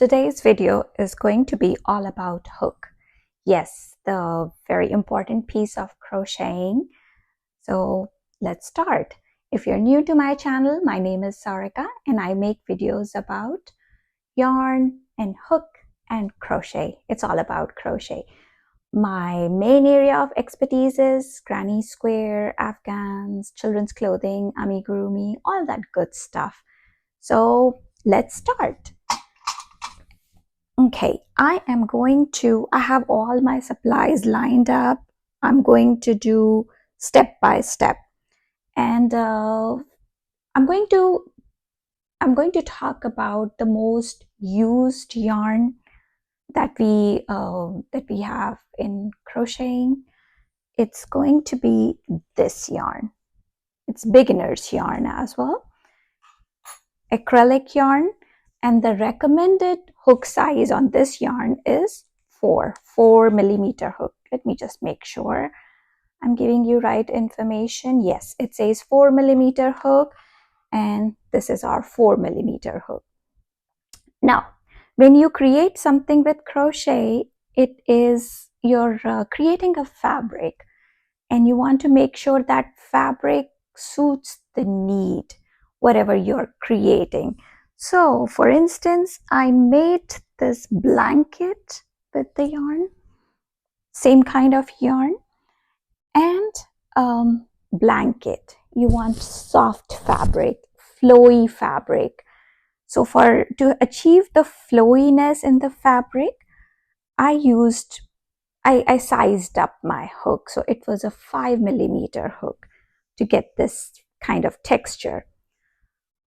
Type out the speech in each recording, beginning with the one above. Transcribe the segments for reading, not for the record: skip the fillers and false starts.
Today's video is going to be all about hook. Yes, the very important piece of crocheting. So let's start. If you're new to my channel, my name is Sarika and I make videos about yarn and hook and crochet. It's all about crochet. My main area of expertise is granny square, Afghans, children's clothing, amigurumi, all that good stuff. So let's start. Okay, I have all my supplies lined up. I'm going to do step by step. And I'm going to talk about the most used yarn that we have in crocheting. It's going to be this yarn. It's beginner's yarn as well. Acrylic yarn, and the recommended hook size on this yarn is 4 millimeter hook. Let me just make sure I'm giving you right information. Yes, it says 4 millimeter hook, and this is our 4 millimeter hook. Now, when you create something with crochet, you're creating a fabric, and you want to make sure that fabric suits the need, whatever you're creating. So, for instance, I made this blanket with the yarn, same kind of yarn, and blanket. You want soft fabric, flowy fabric. So to achieve the flowiness in the fabric, I sized up my hook. So it was a 5 millimeter hook to get this kind of texture.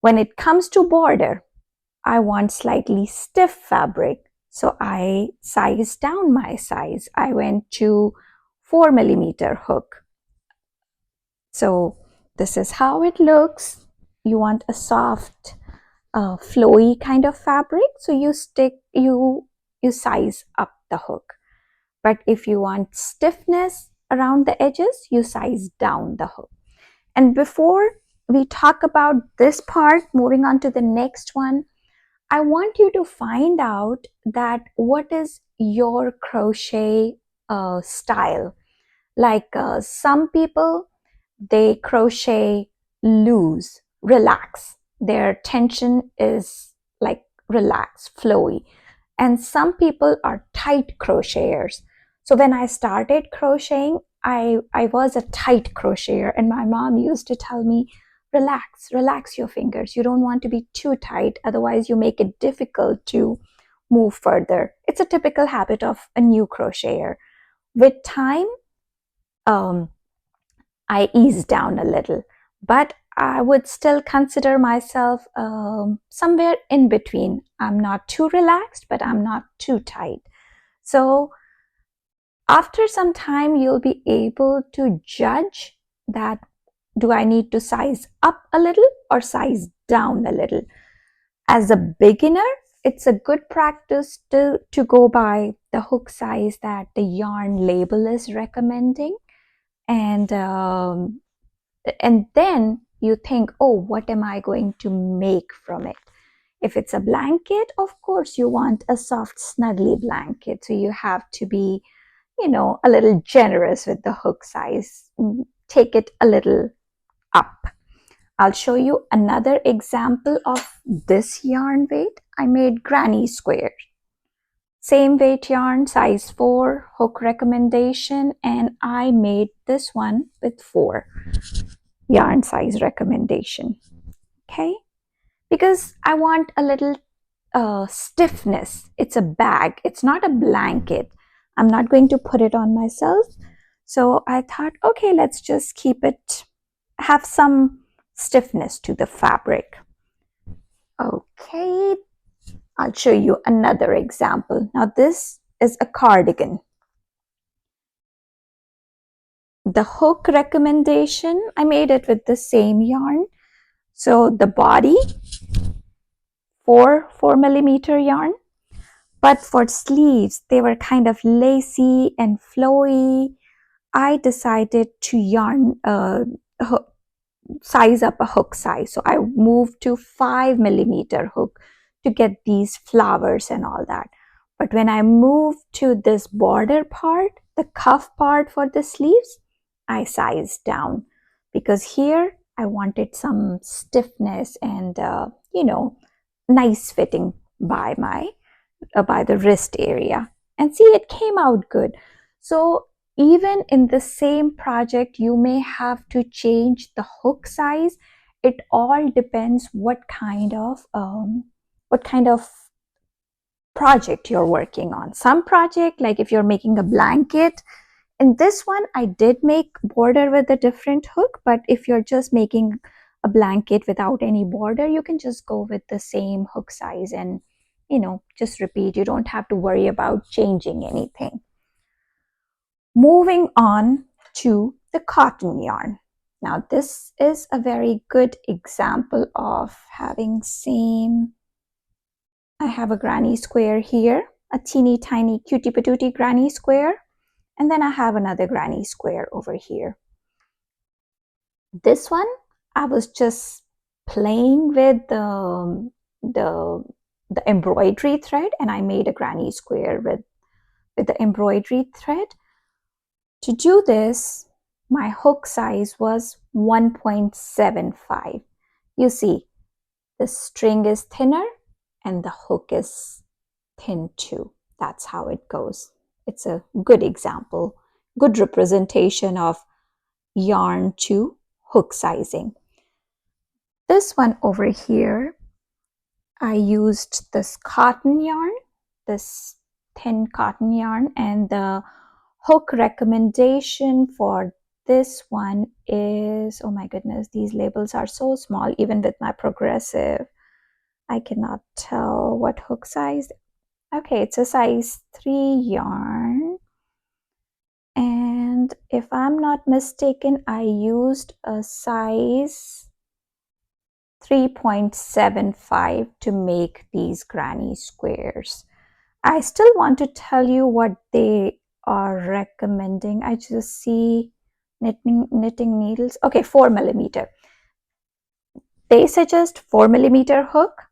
When it comes to border, I want slightly stiff fabric. So I sized down my size. I went to 4 millimeter hook. So this is how it looks. You want a soft, flowy kind of fabric. So you size up the hook. But if you want stiffness around the edges, you size down the hook. And before we talk about this part, moving on to the next one, I want you to find out that what is your crochet style. Like some people, they crochet loose, relax. Their tension is like relaxed, flowy. And some people are tight crocheters. So when I started crocheting, I was a tight crocheter, and my mom used to tell me, relax your fingers. You don't want to be too tight, otherwise you make it difficult to move further. It's a typical habit of a new crocheter. With time, I eased down a little, but I would still consider myself somewhere in between. I'm not too relaxed, but I'm not too tight. So after some time, you'll be able to judge that, do I need to size up a little or size down a little? As a beginner, it's a good practice to go by the hook size that the yarn label is recommending. And then you think, oh, what am I going to make from it? If it's a blanket, of course you want a soft snuggly blanket, so you have to be, a little generous with the hook size. Take it a little up. I'll show you another example of this yarn weight. I made granny square. Same weight yarn, size 4, hook recommendation, and I made this one with 4 yarn size recommendation. Okay, because I want a little stiffness. It's a bag, it's not a blanket. I'm not going to put it on myself. So I thought, okay, let's just have some stiffness to the fabric. Okay, I'll show you another example. Now this is a cardigan. The hook recommendation, I made it with the same yarn. So the body, 4 millimeter yarn. But for sleeves, they were kind of lacy and flowy. I decided to size up a hook size. So I moved to 5 millimeter hook to get these flowers and all that. But when I move to this border part, the cuff part for the sleeves, I sized down because here I wanted some stiffness and, nice fitting by by the wrist area. And see, it came out good. So even in the same project, you may have to change the hook size. It all depends what kind of project you're working on. Some project, like if you're making a blanket, in this one I did make border with a different hook, but if you're just making a blanket without any border, you can just go with the same hook size and just repeat. You don't have to worry about changing anything. Moving on to the cotton yarn. Now this is a very good example of having same. I have a granny square here, a teeny tiny cutie patootie granny square, and then I have another granny square over here. This one, I was just playing with the embroidery thread, and I made a granny square with the embroidery thread. To do this, my hook size was 1.75. You see, the string is thinner and the hook is thin too. That's how it goes. It's a good example, good representation of yarn to hook sizing. This one over here, I used this cotton yarn, this thin cotton yarn, and the hook recommendation for this one is, oh my goodness, these labels are so small. Even with my progressive, I cannot tell what hook size. Okay, it's a size 3 yarn. And if I'm not mistaken, I used a size 3.75 to make these granny squares. I still want to tell you what they are recommending. I just see knitting needles. Okay, 4 millimeter. They suggest 4 millimeter hook,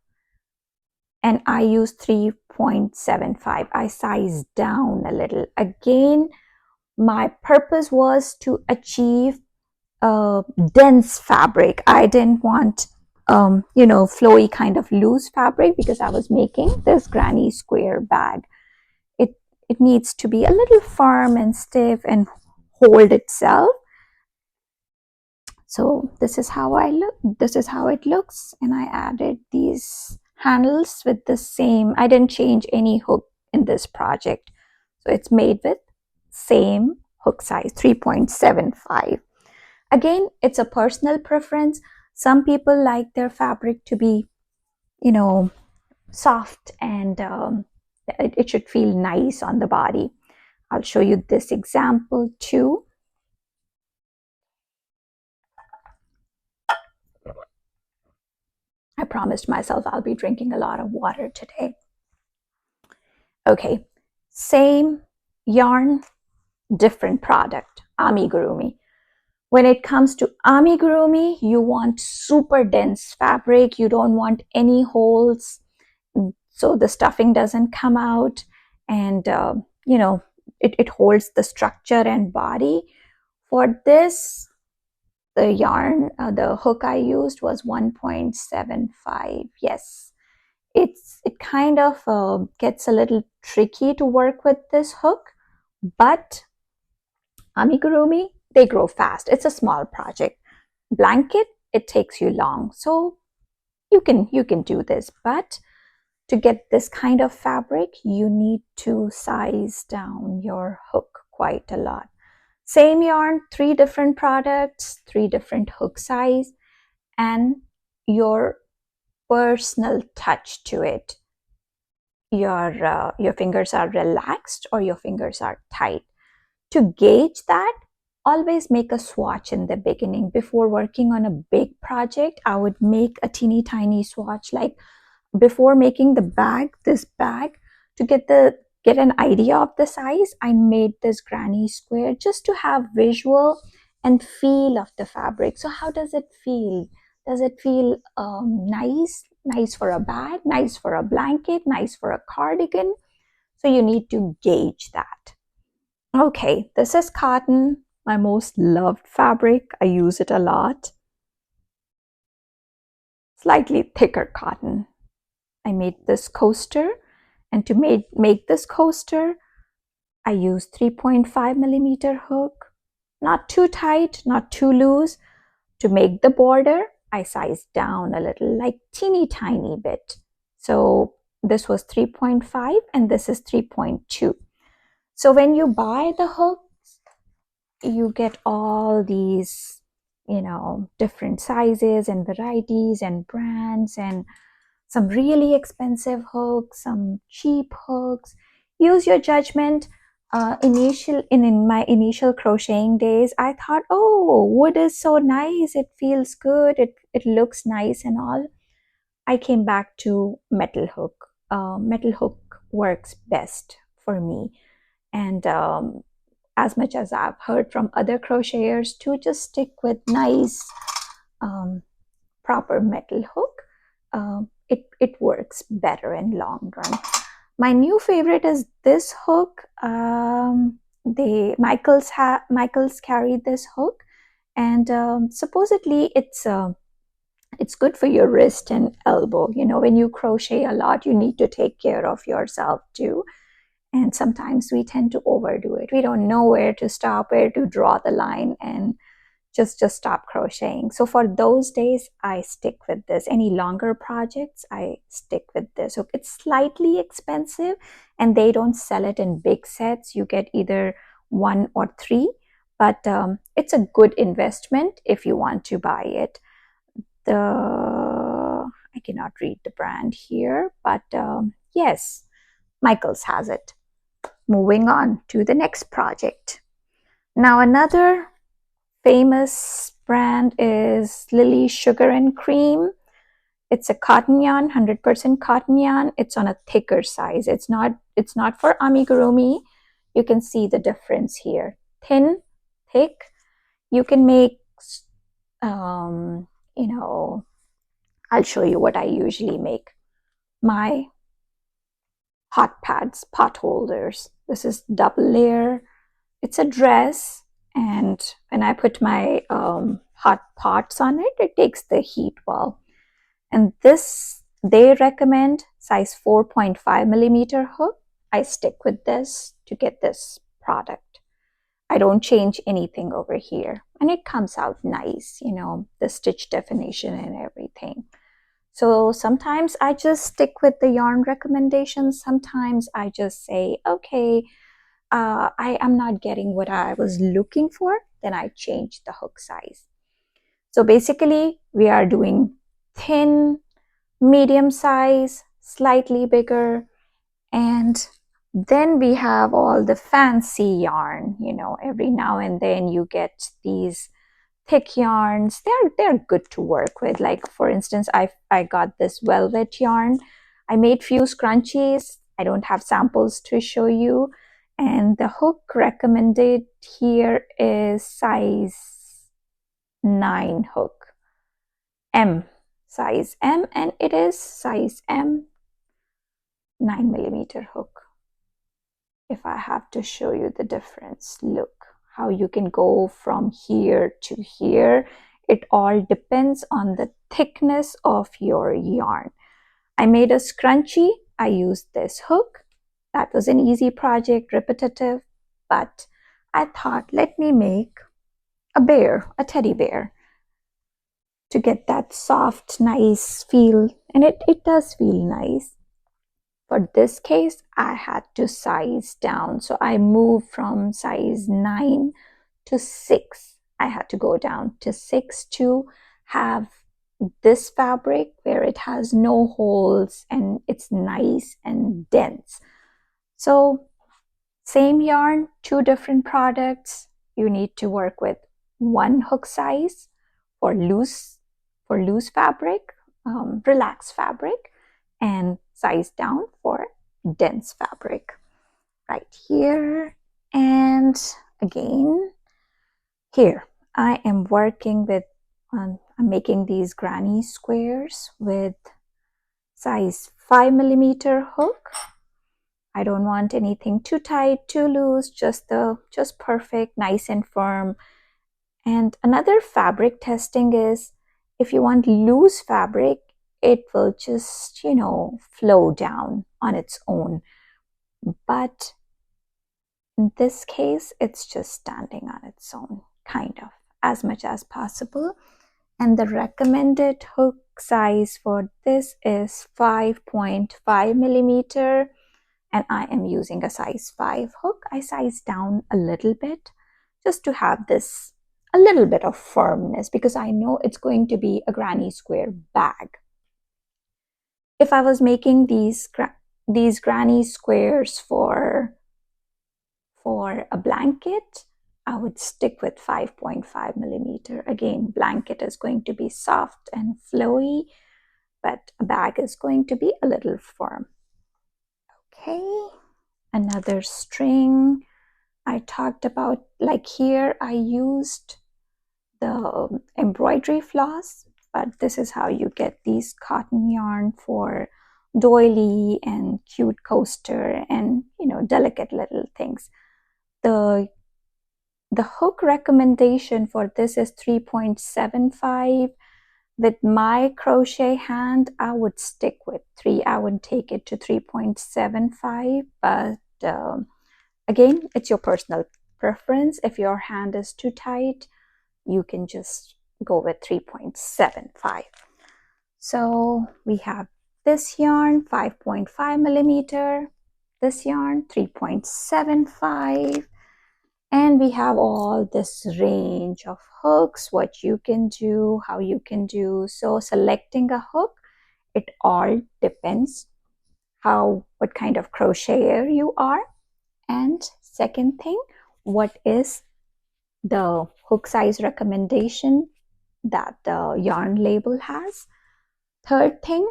and I use 3.75. I sized down a little. Again, my purpose was to achieve a dense fabric. I didn't want flowy kind of loose fabric because I was making this granny square bag. It needs to be a little firm and stiff and hold itself. So this is how it looks, and I added these handles with the same. I didn't change any hook in this project, so it's made with same hook size, 3.75. Again, it's a personal preference. Some people like their fabric to be soft, and it should feel nice on the body. I'll show you this example too. I promised myself I'll be drinking a lot of water today. Okay, same yarn, different product, amigurumi. When it comes to amigurumi, you want super dense fabric. You don't want any holes, so the stuffing doesn't come out, and it holds the structure and body. For this, the yarn, the hook I used was 1.75. Yes, it kind of gets a little tricky to work with this hook, but amigurumi, they grow fast. It's a small project. Blanket, it takes you long, so you can do this. But to get this kind of fabric, you need to size down your hook quite a lot. Same yarn, 3 different products, 3 different hook size, and your personal touch to it. Your fingers are relaxed or your fingers are tight. To gauge that, always make a swatch in the beginning. Before working on a big project, I would make a teeny tiny swatch. Like before making the bag, this bag, to get an idea of the size, I made this granny square just to have visual and feel of the fabric. So how does it feel? Does it feel nice nice for a bag, nice for a blanket, nice for a cardigan. So you need to gauge that. Okay, this is cotton, my most loved fabric. I use it a lot. Slightly thicker cotton. I made this coaster, and to make this coaster, I use 3.5 millimeter hook. Not too tight, not too loose. To make the border, I sized down a little, like teeny tiny bit. So this was 3.5 and this is 3.2. So when you buy the hooks, you get all these, different sizes and varieties and brands and some really expensive hooks, some cheap hooks. Use your judgment. In my initial crocheting days, I thought, oh, wood is so nice. It feels good. It looks nice and all. I came back to metal hook. Metal hook works best for me. And as much as I've heard from other crocheters to just stick with nice, proper metal hook, it works better in long run. My new favorite is this hook. Michaels carried this hook, and supposedly it's good for your wrist and elbow. When you crochet a lot, you need to take care of yourself too. And sometimes we tend to overdo it. We don't know where to stop, where to draw the line, and just stop crocheting. So for those days, I stick with this. Any longer projects, I stick with this. So it's slightly expensive, and they don't sell it in big sets. You get either 1 or 3, but it's a good investment if you want to buy it. I cannot read the brand here, but yes, Michaels has it. Moving on to the next project. Now another famous brand is Lily Sugar and Cream. It's a cotton yarn, 100% cotton yarn. It's on a thicker size. It's not for amigurumi. You can see the difference here. Thin, thick. You can make, I'll show you what I usually make. My hot pads, pot holders. This is double layer. It's a dress, and when I put my hot pots on it, it takes the heat well. And this, they recommend size 4.5 millimeter hook. I stick with this to get this product. I don't change anything over here, and it comes out nice, the stitch definition and everything. So sometimes I just stick with the yarn recommendations. Sometimes I just say, okay, I am not getting what I was looking for, then I change the hook size. So basically, we are doing thin, medium size, slightly bigger, and then we have all the fancy yarn. Every now and then you get these thick yarns. They're good to work with. Like for instance, I got this velvet yarn. I made few scrunchies. I don't have samples to show you. And the hook recommended here is size 9 hook. Size M, and it is size M, 9 millimeter hook. If I have to show you the difference, look how you can go from here to here. It all depends on the thickness of your yarn. I made a scrunchie. I used this hook. That was an easy project, repetitive, but I thought, let me make a bear, a teddy bear, to get that soft, nice feel. And it does feel nice. For this case, I had to size down. So I moved from size 9 to 6. I had to go down to 6 to have this fabric where it has no holes and it's nice and dense. So same yarn, 2 different products. You need to work with 1 hook size for loose fabric, relaxed fabric, and size down for dense fabric. Right here, and again here I am working with I'm making these granny squares with size 5mm hook. I don't want anything too tight, too loose, just perfect, nice and firm. And another fabric testing is, if you want loose fabric, it will just, flow down on its own. But in this case, it's just standing on its own, kind of, as much as possible. And the recommended hook size for this is 5.5mm, and I am using a size 5 hook. I sized down a little bit just to have this a little bit of firmness, because I know it's going to be a granny square bag. If I was making these granny squares for a blanket, I would stick with 5.5mm. Again, blanket is going to be soft and flowy, but a bag is going to be a little firm. Okay, another string. I talked about, like here, I used the embroidery floss, but this is how you get these cotton yarn for doily and cute coaster and, delicate little things. The hook recommendation for this is 3.75. With my crochet hand, I would stick with 3. I would take it to 3.75, but again, it's your personal preference. If your hand is too tight, you can just go with 3.75. So we have this yarn, 5.5mm, this yarn, 3.75, and we have all this range of hooks, what you can do, how you can do. So selecting a hook, it all depends what kind of crocheter you are. And second thing, what is the hook size recommendation that the yarn label has. Third thing,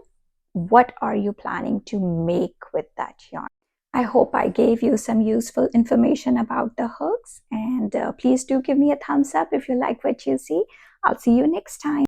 what are you planning to make with that yarn? I hope I gave you some useful information about the hooks, and please do give me a thumbs up if you like what you see. I'll see you next time.